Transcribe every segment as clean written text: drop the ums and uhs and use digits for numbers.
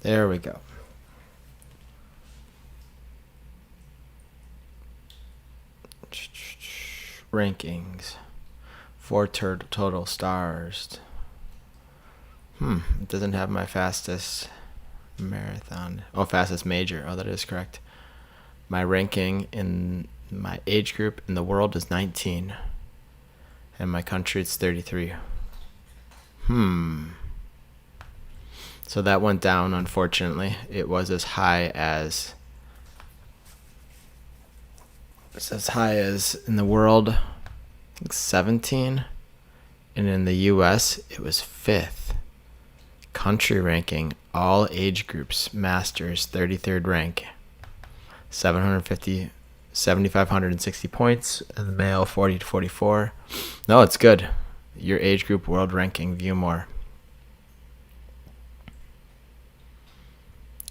There we go. Rankings. 4 total stars. It doesn't have my fastest marathon. Oh, fastest major. Oh, that is correct. My ranking in my age group in the world is 19. And my country it's 33. So that went down, unfortunately. It was as high as in the world, I think 17. And in the US, it was 5th. Country ranking, all age groups, masters, 33rd rank. 7,560 points, and the male 40 to 44. No, it's good. Your age group world ranking, view more.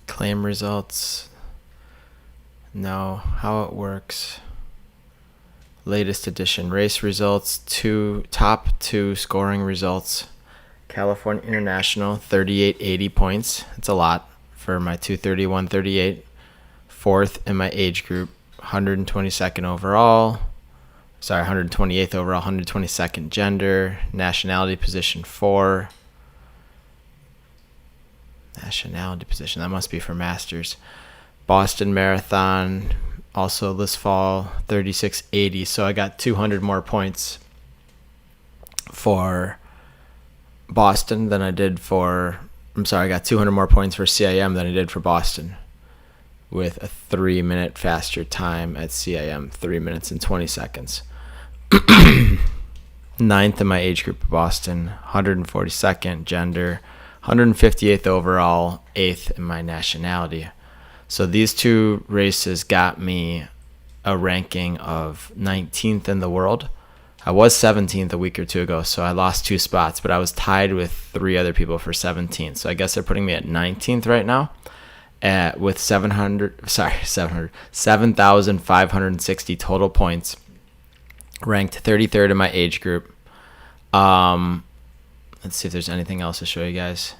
Claim results. No, how it works. Latest edition race results, top two scoring results. California International, 3880 points. It's a lot for my 231.38. 4th in my age group, 122nd overall. 128th overall, 122nd gender. Nationality position 4. Nationality position, that must be for masters. Boston Marathon, also this fall, 3680. So I got 200 more points for Boston than I did for... I got 200 more points for CIM than I did for Boston, with a 3-minute faster time at CIM, 3 minutes and 20 seconds. 9th in my age group of Boston, 142nd gender, 158th overall, 8th in my nationality. So these two races got me a ranking of 19th in the world. I was 17th a week or two ago, so I lost 2 spots, but I was tied with 3 other people for 17th. So I guess they're putting me at 19th right now, with 7,560 total points, ranked 33rd in my age group. Let's see if there's anything else to show you guys.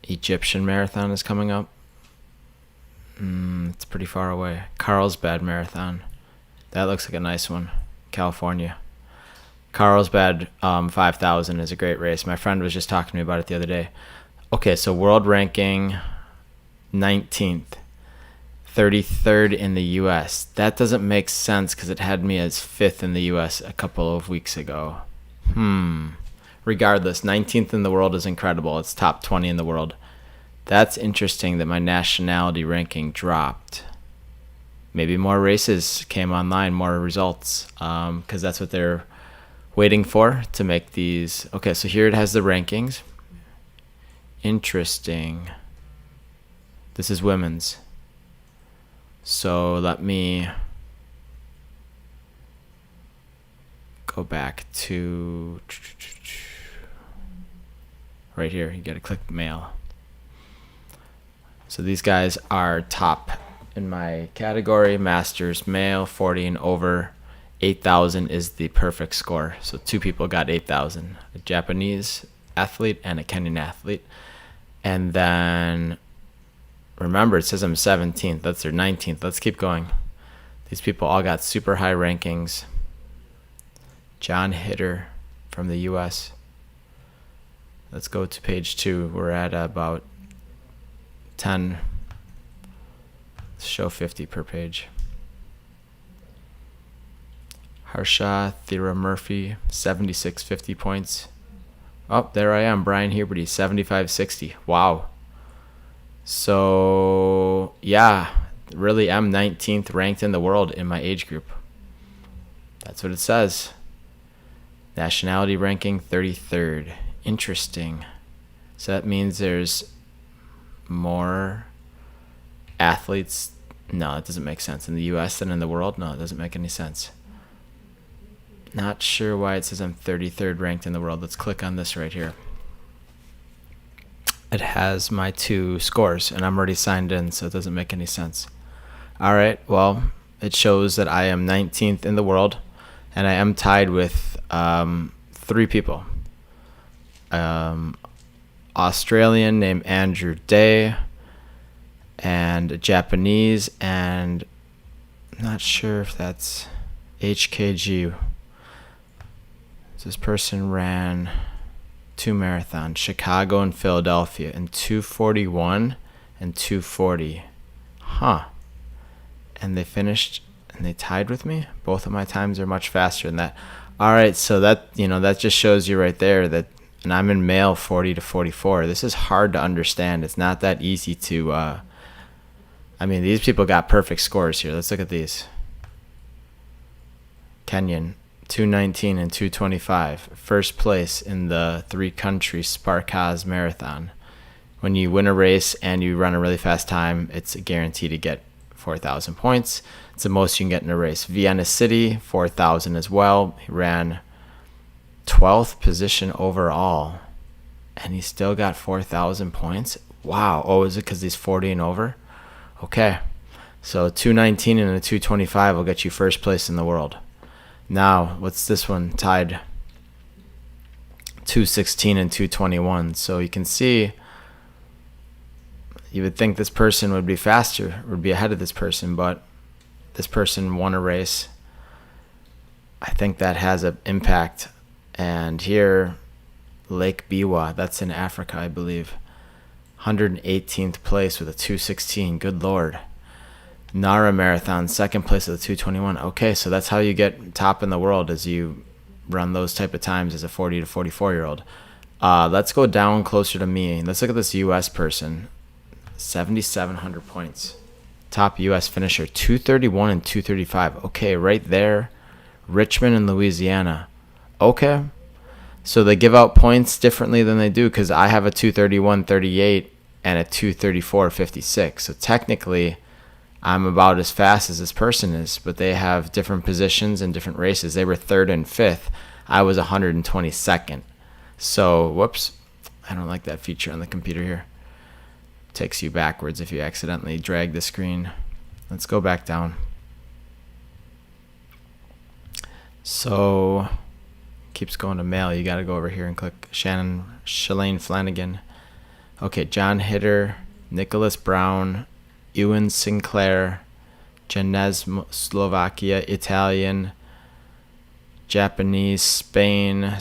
Egyptian Marathon is coming up. It's pretty far away. Carlsbad Marathon. That looks like a nice one. California. Carlsbad 5,000 is a great race. My friend was just talking to me about it the other day. Okay, so world ranking 19th. 33rd in the U.S. That doesn't make sense because it had me as 5th in the U.S. a couple of weeks ago. Regardless, 19th in the world is incredible. It's top 20 in the world. That's interesting that my nationality ranking dropped. Maybe more races came online, more results, because that's what they're waiting for to make these. Okay, so here it has the rankings. Interesting. This is women's. So let me go back to right here. You got to click male. So these guys are top in my category. Masters male, 40 and over. 8,000 is the perfect score. So 2 people got 8,000. A Japanese athlete and a Kenyan athlete. And then remember, it says I'm 17th. That's their 19th. Let's keep going. These people all got super high rankings. John Hitter from the U.S. Let's go to page 2. We're at about 10. Let's show 50 per page. Harsha Thera Murphy, 7650 points. Oh, there I am. Brian Huberty, 7560. Wow. So, yeah, really am 19th ranked in the world in my age group. That's what it says. Nationality ranking 33rd. Interesting. So that means there's more athletes. No, that doesn't make sense. In the U.S. than in the world? No, it doesn't make any sense. Not sure why it says I'm 33rd ranked in the world. Let's click on this right here. It has my 2 scores, and I'm already signed in, so it doesn't make any sense. All right, well, it shows that I am 19th in the world, and I am tied with 3 people. Australian named Andrew Day, and a Japanese, and I'm not sure if that's HKG. This person ran 2 marathons, Chicago and Philadelphia, in 2:41 and 2:40. Huh. And they finished and they tied with me. Both of my times are much faster than that. All right, so that that just shows you right there that, and I'm in male 40 to 44. This is hard to understand. It's not that easy to these people got perfect scores here. Let's look at these. Kenyan 2:19 and 2:25, first place in the 3-country Sparkaz Marathon. When you win a race and you run a really fast time, it's a guarantee to get 4,000 points. It's the most you can get in a race. Vienna City, 4,000 as well. He ran 12th position overall, and he still got 4,000 points. Wow. Oh, is it because he's 40 and over? Okay. So 2:19 and a 2:25 will get you first place in the world. Now, what's this one tied? 2:16 and 2:21. So you can see, you would think this person would be faster, would be ahead of this person, but this person won a race. I think that has an impact. And here, Lake Biwa, that's in Africa, I believe. 118th place with a 2:16. Good Lord. Nara Marathon, second place with a 2:21. Okay, so that's how you get top in the world, as you run those type of times as a 40 to 44-year-old. Let's go down closer to me. Let's look at this U.S. person. 7,700 points. Top U.S. finisher, 2:31 and 2:35. Okay, right there. Richmond in Louisiana. Okay. So they give out points differently than they do, because I have a 2:31.38 and a 2:34.56. So technically, I'm about as fast as this person is, but they have different positions in different races. They were 3rd and 5th. I was 122nd. So, whoops. I don't like that feature on the computer here. Takes you backwards if you accidentally drag the screen. Let's go back down. So, keeps going to male. You got to go over here and click Shalane Flanagan. Okay, John Hitter, Nicholas Brown, Ewan Sinclair, Janez Slovakia, Italian, Japanese, Spain,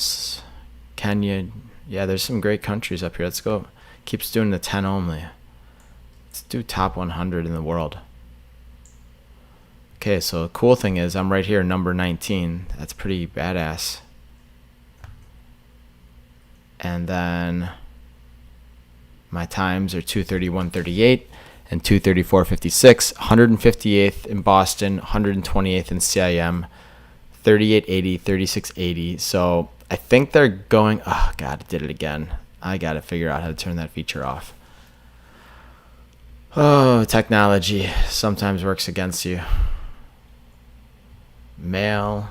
Kenya. Yeah, there's some great countries up here. Let's go. Keeps doing the 10 only. Let's do top 100 in the world. Okay, so the cool thing is I'm right here, number 19. That's pretty badass. And then my times are 2:31.38 and 2:34.56. 158th in Boston, 128th in CIM, 38.80, 36.80. So I think they're going. Oh God, I did it again. I got to figure out how to turn that feature off. Oh, technology sometimes works against you. Male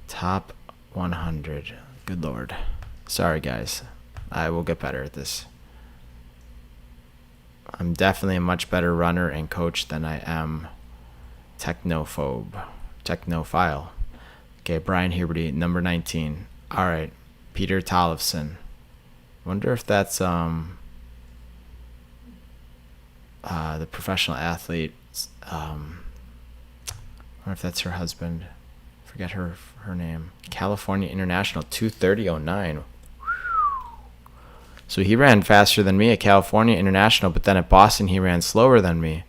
top 100. Good Lord. Sorry, guys. I will get better at this. I'm definitely a much better runner and coach than I am technophile. Okay, Brian Huberty, number 19. All right, Peter Tollefson. Wonder if that's the professional athlete. Or if that's her husband. Forget her name. California International, 2:30.09. So he ran faster than me at California International, but then at Boston he ran slower than me.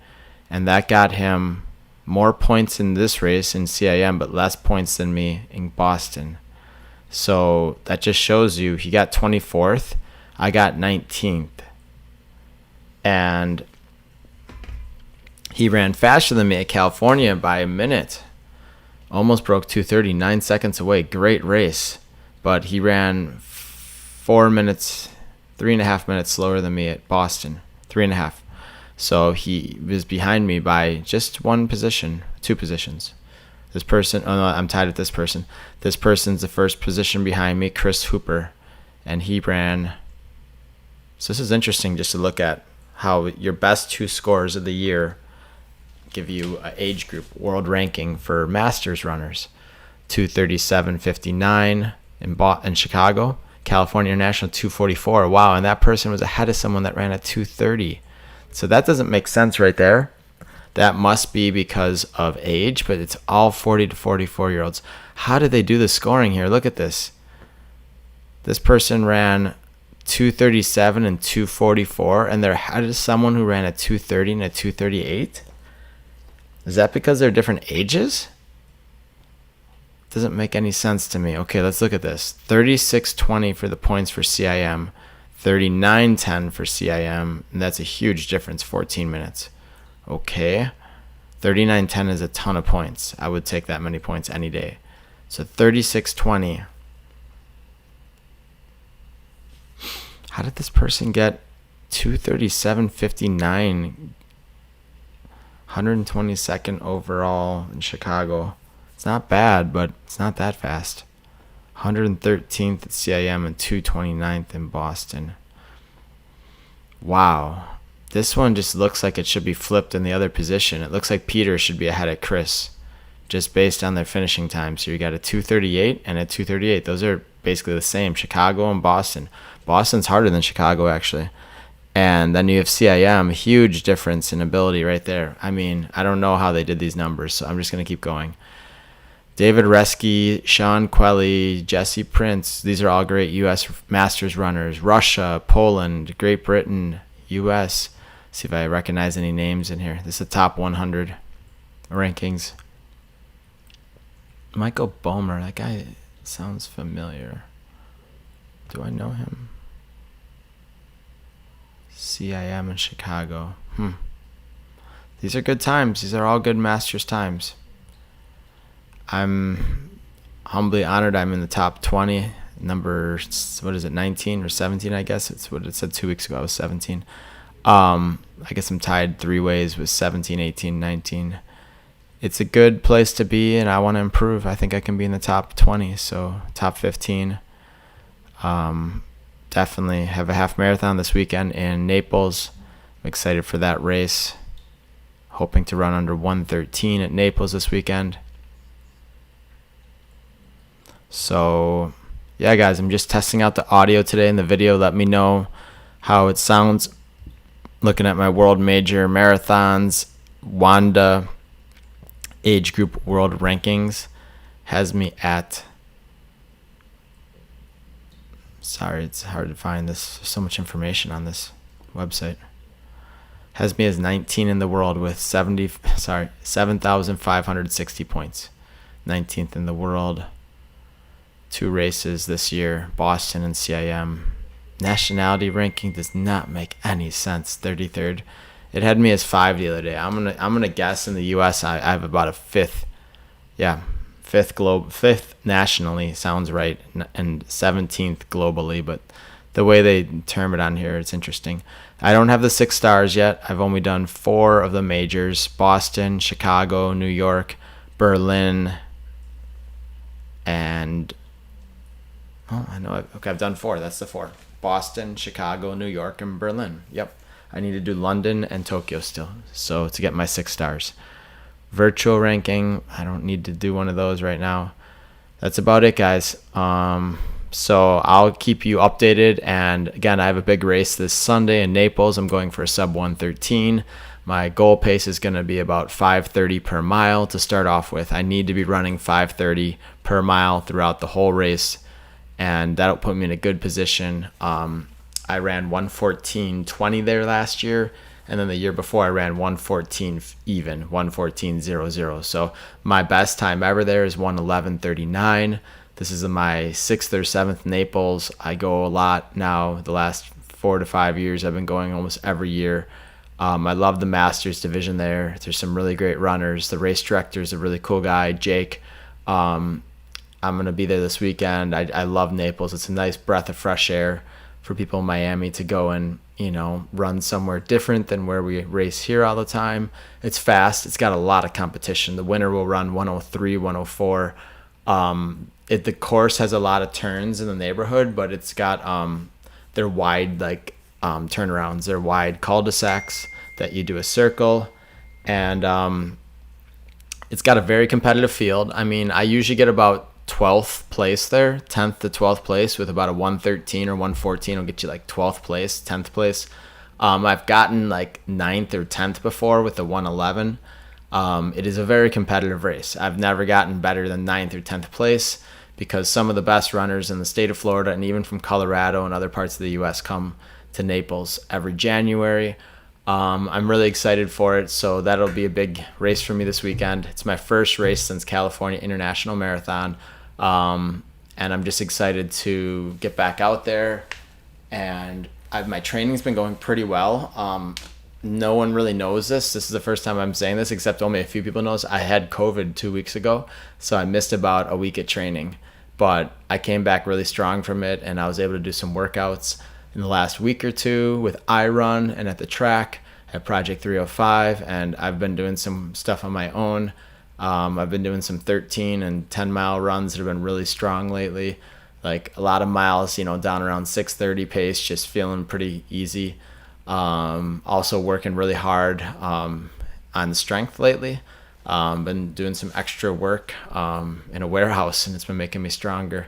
And that got him more points in this race in CIM, but less points than me in Boston. So that just shows you he got 24th. I got 19th. And he ran faster than me at California by a minute. Almost broke 2:30, 9 seconds away. Great race. But he ran 3.5 minutes slower than me at Boston. 3.5. So he was behind me by just 2 positions. This person, oh no, I'm tied with this person. This person's the first position behind me, Chris Hooper. And he ran. So this is interesting just to look at how your best 2 scores of the year give you an age group world ranking for masters runners. 2:37.59 in Chicago. California International 244. Wow, and that person was ahead of someone that ran at 230. So that doesn't make sense right there. That must be because of age, but it's all 40 to 44-year-olds. How did they do the scoring here? Look at this. This person ran 237 and 244, and they're ahead of someone who ran a 230 and a 238. Is that because they're different ages? Doesn't make any sense to me. Okay, let's look at this. 36.20 for the points for CIM, 39.10 for CIM, and that's a huge difference, 14 minutes. Okay, 39.10 is a ton of points. I would take that many points any day. So 36.20. How did this person get 237.59, 122nd overall in Chicago? It's not bad, but it's not that fast. 113th at CIM and 229th in Boston. Wow. This one just looks like it should be flipped in the other position. It looks like Peter should be ahead of Chris, just based on their finishing time. So you got a 238 and a 238. Those are basically the same, Chicago and Boston. Boston's harder than Chicago, actually. And then you have CIM, huge difference in ability right there. I mean, I don't know how they did these numbers, so I'm just going to keep going. David Reski, Sean Quelly, Jesse Prince, these are all great U.S. Masters runners. Russia, Poland, Great Britain, U.S. See if I recognize any names in here. This is the top 100 rankings. Michael Bomer, that guy sounds familiar. Do I know him? CIM in Chicago. These are good times. These are all good Masters times. I'm humbly honored I'm in the top 20. Number, 19 or 17, I guess. It's what it said 2 weeks ago. I was 17. I guess I'm tied 3 ways with 17, 18, 19. It's a good place to be, and I want to improve. I think I can be in the top 20, so top 15. Definitely have a half marathon this weekend in Naples. I'm excited for that race. Hoping to run under 113 at Naples this weekend. So, yeah, guys, I'm just testing out the audio today in the video. Let me know how it sounds. Looking at my world major marathons, Wanda age group world rankings has me at, sorry, it's hard to find this. There's so much information on this website. Has me as 19 in the world with 7,560 points. 19th in the world. 2 races this year, Boston and CIM. Nationality ranking does not make any sense. 33rd. It had me as 5 the other day. I'm gonna guess in the U.S. I have about a 5th. Yeah, 5th nationally sounds right, and 17th globally. But the way they term it on here, it's interesting. I don't have the 6 stars yet. I've only done 4 of the majors: Boston, Chicago, New York, Berlin, and I've done 4. That's the 4. Boston, Chicago, New York, and Berlin. Yep. I need to do London and Tokyo still, so to get my 6 stars. Virtual ranking, I don't need to do one of those right now. That's about it, guys. So I'll keep you updated. And again, I have a big race this Sunday in Naples. I'm going for a sub 113. My goal pace is going to be about 5:30 per mile to start off with. I need to be running 5:30 per mile throughout the whole race, and that'll put me in a good position. I ran 114.20 there last year, and then the year before I ran 114 even, 114.00. So my best time ever there is 111.39. This is my 6th or 7th Naples. I go a lot now. The last 4 to 5 years I've been going almost every year. I love the Masters division there. There's some really great runners. The race director is a really cool guy, Jake. I'm going to be there this weekend. I love Naples. It's a nice breath of fresh air for people in Miami to go and, run somewhere different than where we race here all the time. It's fast. It's got a lot of competition. The winner will run 103, 104. The course has a lot of turns in the neighborhood, but it's got they're wide turnarounds. They're wide cul-de-sacs that you do a circle, and it's got a very competitive field. I mean, I usually get about 12th place there, 10th to 12th place with about a 113 or 114 will get you like 12th place, 10th place. I've gotten like 9th or 10th before with the 111. It is a very competitive race. I've never gotten better than 9th or 10th place because some of the best runners in the state of Florida and even from Colorado and other parts of the U.S. come to Naples every January. I'm really excited for it, so that'll be a big race for me this weekend. It's my first race since California International Marathon, and I'm just excited to get back out there. And my training's been going pretty well. No one really knows this. This is the first time I'm saying this, except only a few people know this. I had COVID 2 weeks ago, so I missed about a week of training. But I came back really strong from it, and I was able to do some workouts in the last week or two with iRun and at the track at Project 305, and I've been doing some stuff on my own. I've been doing some 13 and 10 mile runs that have been really strong lately, like a lot of miles, down around 6:30 pace, just feeling pretty easy. Also working really hard on the strength lately. Been doing some extra work in a warehouse, and it's been making me stronger.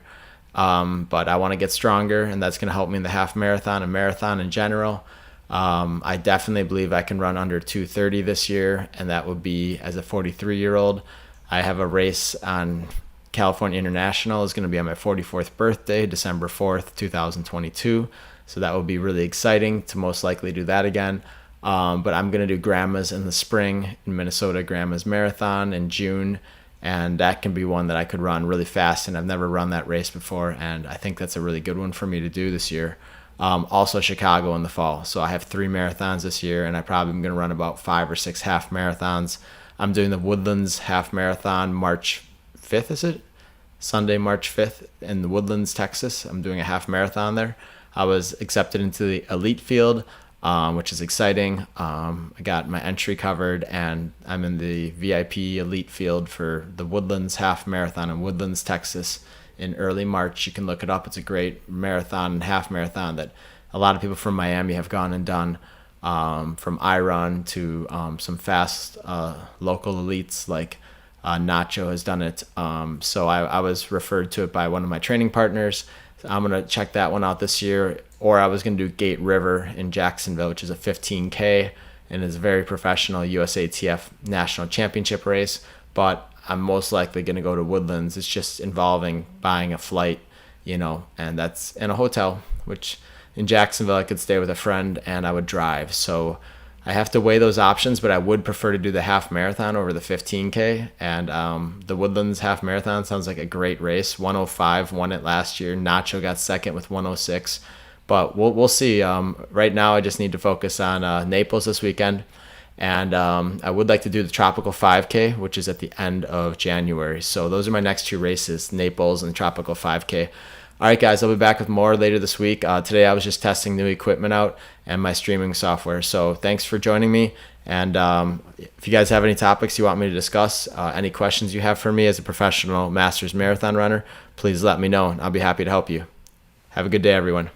But I want to get stronger, and that's going to help me in the half marathon and marathon in general. I definitely believe I can run under 2:30 this year, and that would be as a 43-year-old. I have a race on California International. It's going to be on my 44th birthday, December 4th, 2022. So that will be really exciting to most likely do that again. But I'm going to do Grandma's in the spring in Minnesota, Grandma's Marathon in June. And that can be one that I could run really fast, and I've never run that race before, and I think that's a really good one for me to do this year. Also Chicago in the fall. So I have 3 marathons this year, and I probably am going to run about 5 or 6 half marathons. I'm doing the Woodlands half marathon March 5th, is it? Sunday, March 5th in the Woodlands, Texas. I'm doing a half marathon there. I was accepted into the elite field, which is exciting. I got my entry covered, and I'm in the VIP elite field for the Woodlands half marathon in Woodlands, Texas in early March. You can look it up. It's a great marathon and half marathon that a lot of people from Miami have gone and done, from iRun to some fast local elites like Nacho has done it. So I was referred to it by one of my training partners. So I'm going to check that one out this year. Or I was going to do Gate River in Jacksonville, which is a 15K and is a very professional USATF national championship race. But I'm most likely going to go to Woodlands. It's just involving buying a flight, and that's in a hotel, which in Jacksonville I could stay with a friend and I would drive. So I have to weigh those options, but I would prefer to do the half marathon over the 15K. And the Woodlands half marathon sounds like a great race. 105 won it last year. Nacho got second with 106. But we'll see. Right now, I just need to focus on Naples this weekend. And I would like to do the Tropical 5K, which is at the end of January. So those are my next 2 races, Naples and Tropical 5K. All right, guys, I'll be back with more later this week. Today, I was just testing new equipment out and my streaming software. So thanks for joining me. And if you guys have any topics you want me to discuss, any questions you have for me as a professional Masters Marathon runner, please let me know, and I'll be happy to help you. Have a good day, everyone.